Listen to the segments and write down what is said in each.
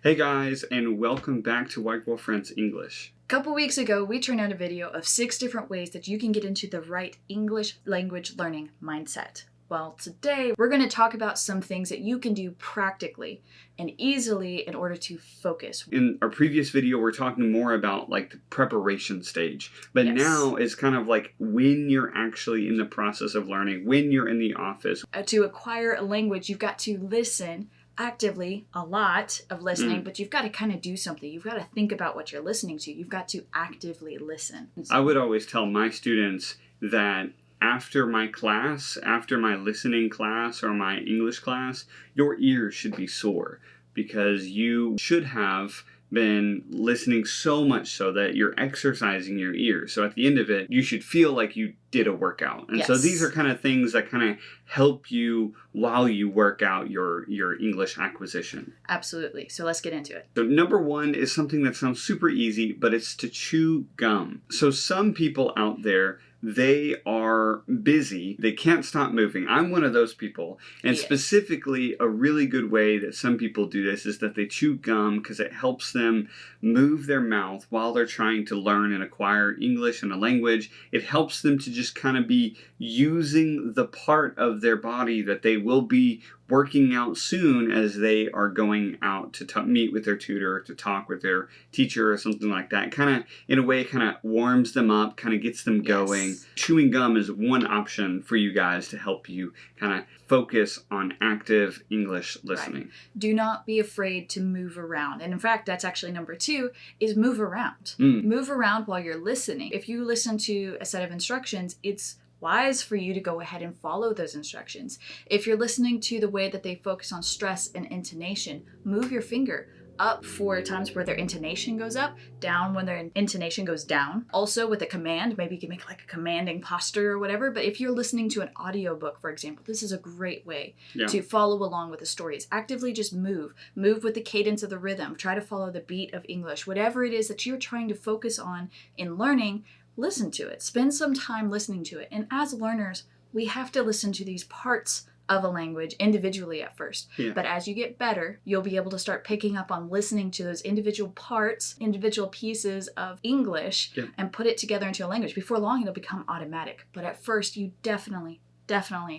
Hey guys, and welcome back to White Wolf Friends English. A couple weeks ago, we turned out a video of 6 different ways that you can get into the right English language learning mindset. Well, today we're going to talk about some things that you can do practically and easily in order to focus. In our previous video, we're talking more about like the preparation stage, but now it's kind of like when you're actually in the process of learning, when you're in the office. To acquire a language, you've got to listen actively, a lot of listening, but you've got to kind of do something. You've got to think about what you're listening to. You've got to actively listen. I would always tell my students that after my class, after my listening class or my English class, your ears should be sore because you should have been listening so much so that you're exercising your ears. So at the end of it, you should feel like you did a workout. And so these are kind of things that kind of help you while you work out your English acquisition. Absolutely. So let's get into it. So number one is something that sounds super easy, but it's to chew gum. So some people out there, they are busy. They can't stop moving. I'm one of those people. And specifically, a really good way that some people do this is that they chew gum because it helps them move their mouth while they're trying to learn and acquire English and a language. It helps them to just kind of be using the part of their body that they will be working out soon as they are going out to meet with their tutor or to talk with their teacher or something like that. Kind of, in a way, kind of warms them up, kind of gets them going. Chewing gum is one option for you guys to help you kind of focus on active English listening. Right. Do not be afraid to move around. And in fact, that's actually number 2 is move around. Move around while you're listening. If you listen to a set of instructions, it's wise for you to go ahead and follow those instructions. If you're listening to the way that they focus on stress and intonation, move your finger up for times where their intonation goes up, down when their intonation goes down. Also with a command, maybe you can make like a commanding posture or whatever, but if you're listening to an audiobook, for example, this is a great way to follow along with the stories. Actively just move with the cadence of the rhythm. Try to follow the beat of English. Whatever it is that you're trying to focus on in learning, listen to it. Spend some time listening to it. And as learners, we have to listen to these parts of a language individually at first. But as you get better, you'll be able to start picking up on listening to those individual parts, individual pieces of English and put it together into a language. Before long, it'll become automatic. But at first, you definitely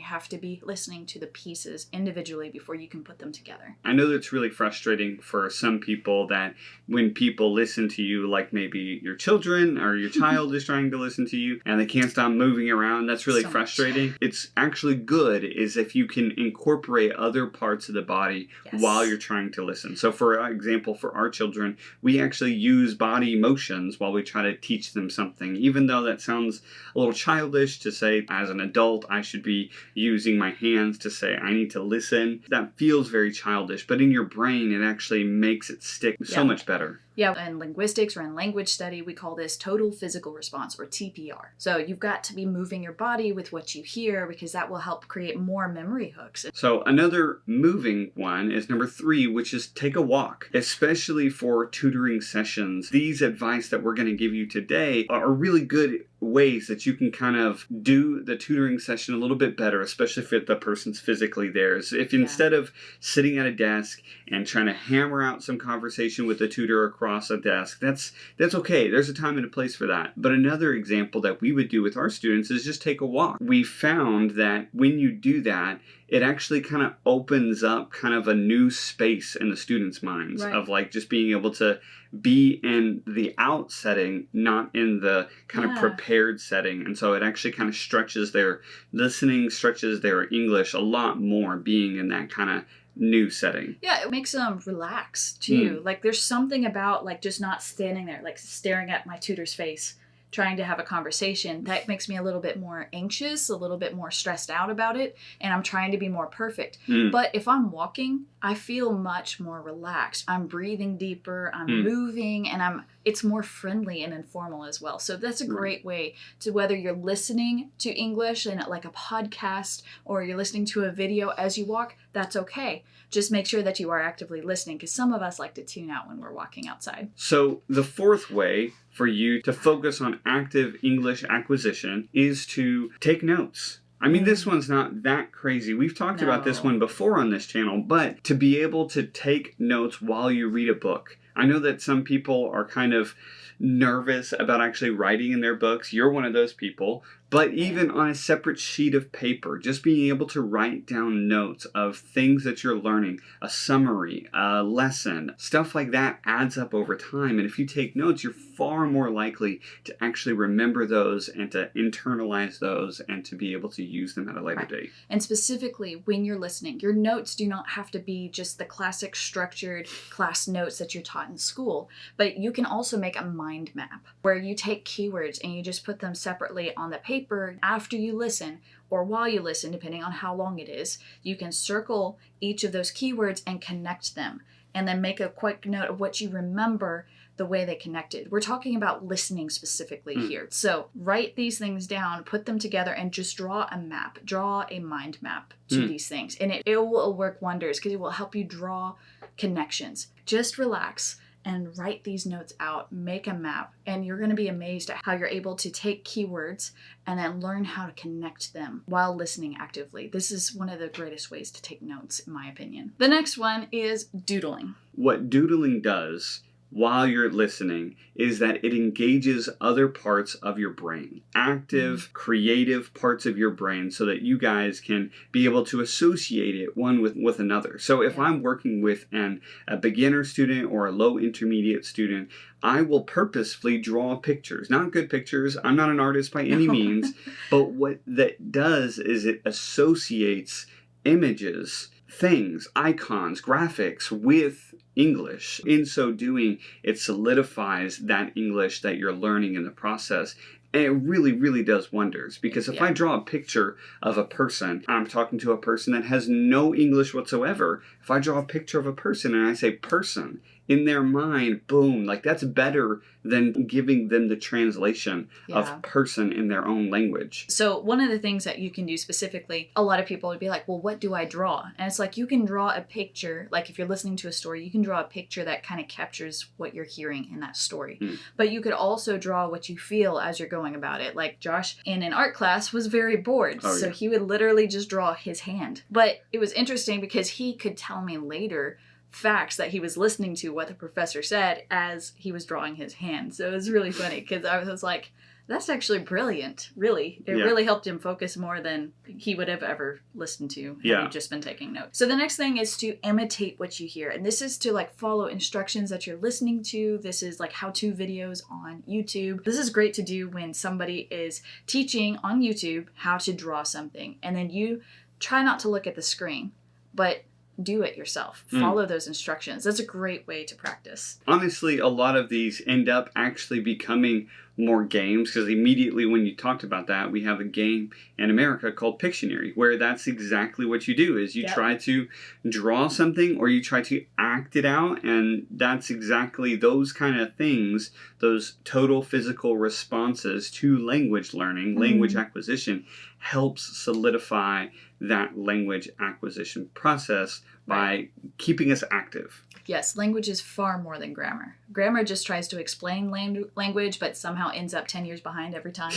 have to be listening to the pieces individually before you can put them together. I know that's really frustrating for some people that when people listen to you, like maybe your children or your child is trying to listen to you and they can't stop moving around, that's really frustrating. It's actually good is if you can incorporate other parts of the body while you're trying to listen. So for example, for our children, we actually use body motions while we try to teach them something. Even though that sounds a little childish to say as an adult, I should be using my hands to say I need to listen. That feels very childish, but in your brain it actually makes it stick so much better. Yeah, in linguistics or in language study, we call this total physical response, or TPR. So you've got to be moving your body with what you hear because that will help create more memory hooks. So another moving one is number 3, which is take a walk, especially for tutoring sessions. These advice that we're going to give you today are really good ways that you can kind of do the tutoring session a little bit better, especially if the person's physically there. So if instead of sitting at a desk and trying to hammer out some conversation with the tutor across a desk, that's okay. There's a time and a place for that. But another example that we would do with our students is just take a walk. We found that when you do that, it actually kind of opens up kind of a new space in the students' minds of like just being able to be in the out setting, not in the kind of prepared setting. And so it actually kind of stretches their listening, stretches their English a lot more being in that kind of new setting. Yeah, it makes them relax too. Like there's something about like just not standing there, like staring at my tutor's face, trying to have a conversation. That makes me a little bit more anxious, a little bit more stressed out about it, and I'm trying to be more perfect. But if I'm walking, I feel much more relaxed. I'm breathing deeper, I'm moving, and it's more friendly and informal as well. So that's a great way to, whether you're listening to English in like a podcast or you're listening to a video as you walk, that's okay. Just make sure that you are actively listening, because some of us like to tune out when we're walking outside. So the 4th way for you to focus on active English acquisition is to take notes. I mean, this one's not that crazy. We've talked about this one before on this channel, but to be able to take notes while you read a book. I know that some people are kind of nervous about actually writing in their books. You're one of those people. But even on a separate sheet of paper, just being able to write down notes of things that you're learning, a summary, a lesson, stuff like that adds up over time. And if you take notes, you're far more likely to actually remember those and to internalize those and to be able to use them at a later date. And specifically, when you're listening, your notes do not have to be just the classic structured class notes that you're taught in school, but you can also make a mind map where you take keywords and you just put them separately on the paper after you listen or while you listen, depending on how long it is. You can circle each of those keywords and connect them, and then make a quick note of what you remember the way they connected. We're talking about listening specifically here. So write these things down, put them together, and just draw a map, draw a mind map to these things. And it will work wonders because it will help you draw connections. Just relax and write these notes out, make a map, and you're going to be amazed at how you're able to take keywords and then learn how to connect them while listening actively. This is one of the greatest ways to take notes, in my opinion. The next one is doodling. What doodling does while you're listening is that it engages other parts of your brain, active, creative parts of your brain, so that you guys can be able to associate it one with another. So if I'm working with a beginner student or a low intermediate student, I will purposefully draw pictures, not good pictures. I'm not an artist by any means, but what that does is it associates images, things, icons, graphics with English. In so doing, it solidifies that English that you're learning in the process. And it really, really does wonders. Because if I draw a picture of a person, I'm talking to a person that has no English whatsoever. If I draw a picture of a person and I say person, in their mind, boom, like that's better than giving them the translation of person in their own language. So one of the things that you can do specifically, a lot of people would be like, well, what do I draw? And it's like, you can draw a picture, like if you're listening to a story, you can draw a picture that kind of captures what you're hearing in that story. But you could also draw what you feel as you're going about it. Like Josh in an art class was very bored, so he would literally just draw his hand. But it was interesting because he could tell me later facts that he was listening to what the professor said as he was drawing his hand. So it was really funny because I was like, that's actually brilliant, really. It really helped him focus more than he would have ever listened to had he just been taking notes. So the next thing is to imitate what you hear. And this is to like follow instructions that you're listening to. This is like how-to videos on YouTube. This is great to do when somebody is teaching on YouTube how to draw something. And then you try not to look at the screen, but do it yourself. Follow those instructions. That's a great way to practice. Honestly, a lot of these end up actually becoming more games, because immediately when you talked about that, we have a game in America called Pictionary, where that's exactly what you do, is you try to draw something or you try to act it out, and that's exactly those kind of things, those total physical responses to language learning, language acquisition, helps solidify that language acquisition process by keeping us active. Yes, language is far more than grammar. Grammar just tries to explain language, but somehow ends up 10 years behind every time.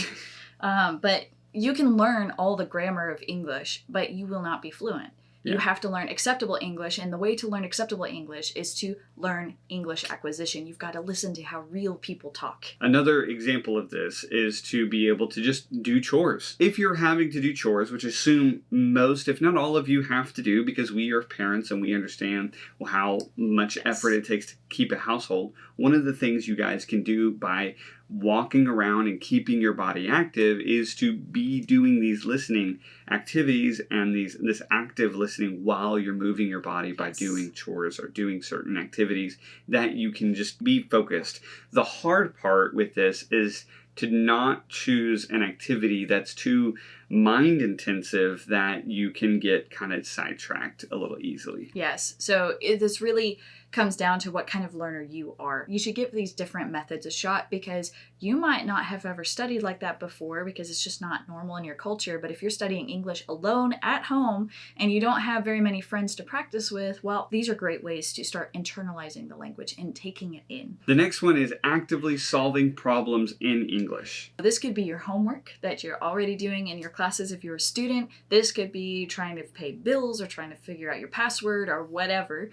But you can learn all the grammar of English, but you will not be fluent. You have to learn acceptable English, and the way to learn acceptable English is to learn English acquisition. You've got to listen to how real people talk. Another example of this is to be able to just do chores. If you're having to do chores, which I assume most, if not all of you have to do, because we are parents and we understand how much effort it takes to keep a household, one of the things you guys can do by walking around and keeping your body active is to be doing these listening activities and this active listening while you're moving your body by doing chores or doing certain activities that you can just be focused. The hard part with this is to not choose an activity that's too mind intensive that you can get kind of sidetracked a little easily. Yes. So this really comes down to what kind of learner you are. You should give these different methods a shot because you might not have ever studied like that before because it's just not normal in your culture. But if you're studying English alone at home and you don't have very many friends to practice with, well, these are great ways to start internalizing the language and taking it in. The next one is actively solving problems in English. This could be your homework that you're already doing in your classes if you're a student. This could be trying to pay bills or trying to figure out your password or whatever.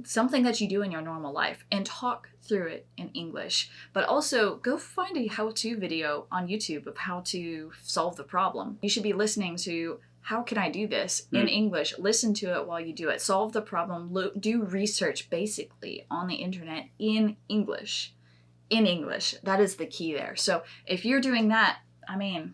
Something that you do in your normal life, and talk through it in English. But also go find a how-to video on YouTube of how to solve the problem. You should be listening to how can I do this in English? Listen to it while you do it. Solve the problem. Do research basically on the internet in English. In English. That is the key there. So if you're doing that, I mean,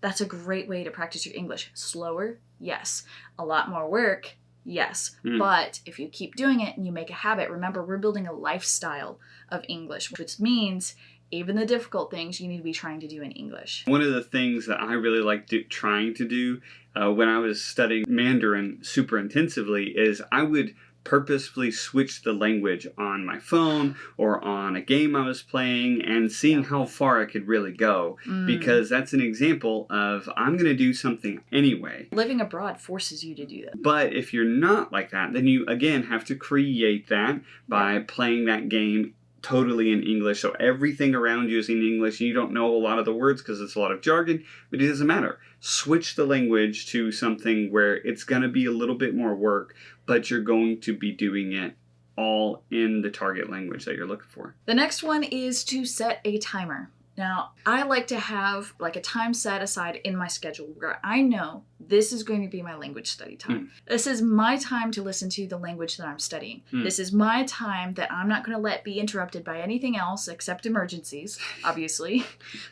that's a great way to practice your English. Slower? Yes. A lot more work? Yes. But if you keep doing it and you make a habit, remember, we're building a lifestyle of English, which means even the difficult things you need to be trying to do in English. One of the things that I really like trying to do when I was studying Mandarin super intensively is I would purposefully switch the language on my phone or on a game I was playing and seeing how far I could really go, because that's an example of I'm going to do something anyway. Living abroad forces you to do that. But if you're not like that, then you again have to create that by playing that game totally in English. So everything around you is in English. You don't know a lot of the words because it's a lot of jargon, but it doesn't matter. Switch the language to something where it's going to be a little bit more work, but you're going to be doing it all in the target language that you're looking for. The next one is to set a timer. Now, I like to have like a time set aside in my schedule where I know this is going to be my language study time. This is my time to listen to the language that I'm studying. This is my time that I'm not going to let be interrupted by anything else except emergencies, obviously.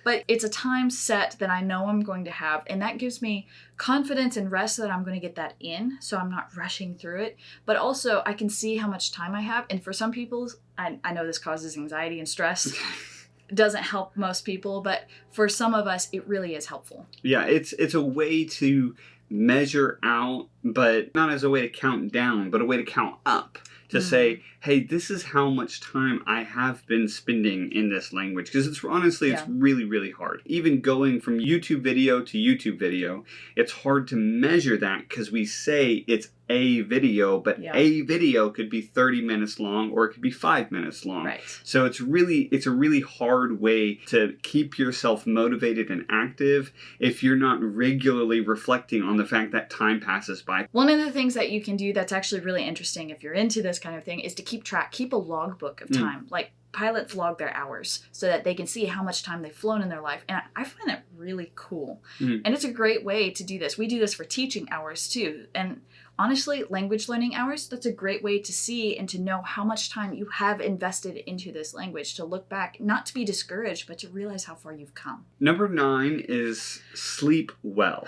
But it's a time set that I know I'm going to have, and that gives me confidence and rest that I'm going to get that in, so I'm not rushing through it. But also, I can see how much time I have, and for some people, I know this causes anxiety and stress. Doesn't help most people, but for some of us it really is helpful. Yeah, it's a way to measure out, but not as a way to count down, but a way to count up, to say, hey, this is how much time I have been spending in this language, because it's honestly it's really, really hard. Even going from YouTube video to YouTube video, it's hard to measure that because we say it's a video, but a video could be 30 minutes long or it could be 5 minutes long. Right. So it's a really hard way to keep yourself motivated and active if you're not regularly reflecting on the fact that time passes by. One of the things that you can do that's actually really interesting if you're into this kind of thing is to keep a logbook of time. Like pilots log their hours so that they can see how much time they've flown in their life. And I find that really cool. And it's a great way to do this. We do this for teaching hours too. And honestly, language learning hours, that's a great way to see and to know how much time you have invested into this language, to look back, not to be discouraged, but to realize how far you've come. Number 9 is sleep well.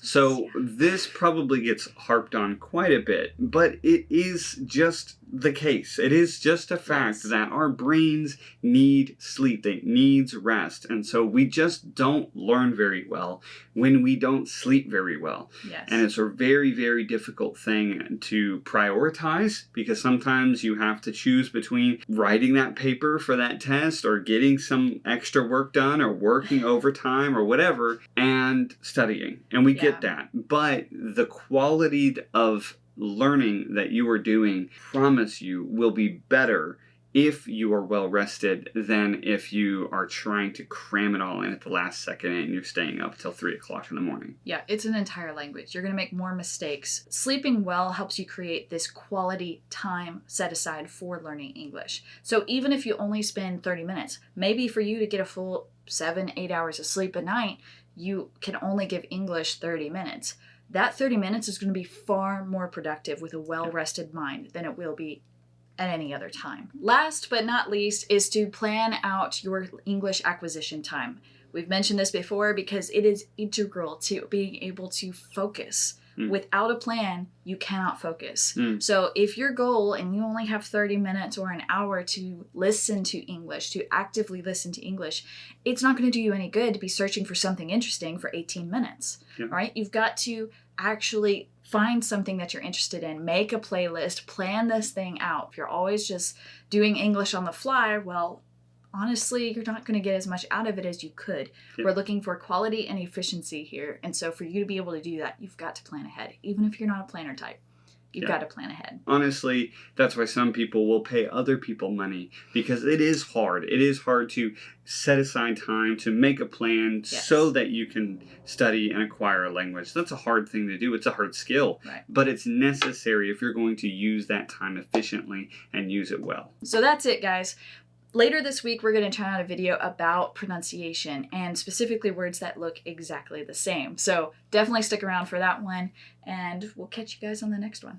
So this probably gets harped on quite a bit, but it is just the case. It is just a fact that our brains need sleep. They need rest. And so we just don't learn very well when we don't sleep very well. Yes. And it's a very, very difficult thing to prioritize, because sometimes you have to choose between writing that paper for that test or getting some extra work done or working overtime or whatever and studying. And we get that. But the quality of learning that you are doing, promise you, will be better if you are well rested than if you are trying to cram it all in at the last second and you're staying up till 3 o'clock in the morning. Yeah, it's an entire language. You're going to make more mistakes. Sleeping well helps you create this quality time set aside for learning English. So even if you only spend 30 minutes, maybe for you to get a full 7-8 hours of sleep a night, you can only give English 30 minutes. That 30 minutes is going to be far more productive with a well-rested mind than it will be at any other time. Last but not least is to plan out your English acquisition time. We've mentioned this before because it is integral to being able to focus Without a plan, you cannot focus. Mm. So if your goal, and you only have 30 minutes or an hour to listen to English, to actively listen to English, it's not going to do you any good to be searching for something interesting for 18 minutes. Yeah. Right? You've got to actually find something that you're interested in, make a playlist, plan this thing out. If you're always just doing English on the fly, well, honestly, you're not going to get as much out of it as you could. Yeah. We're looking for quality and efficiency here. And so for you to be able to do that, you've got to plan ahead. Even if you're not a planner type, you've got to plan ahead. Honestly, that's why some people will pay other people money, because it is hard. It is hard to set aside time to make a plan so that you can study and acquire a language. That's a hard thing to do. It's a hard skill, but it's necessary if you're going to use that time efficiently and use it well. So that's it, guys. Later this week, we're going to try out a video about pronunciation and specifically words that look exactly the same. So definitely stick around for that one, and we'll catch you guys on the next one.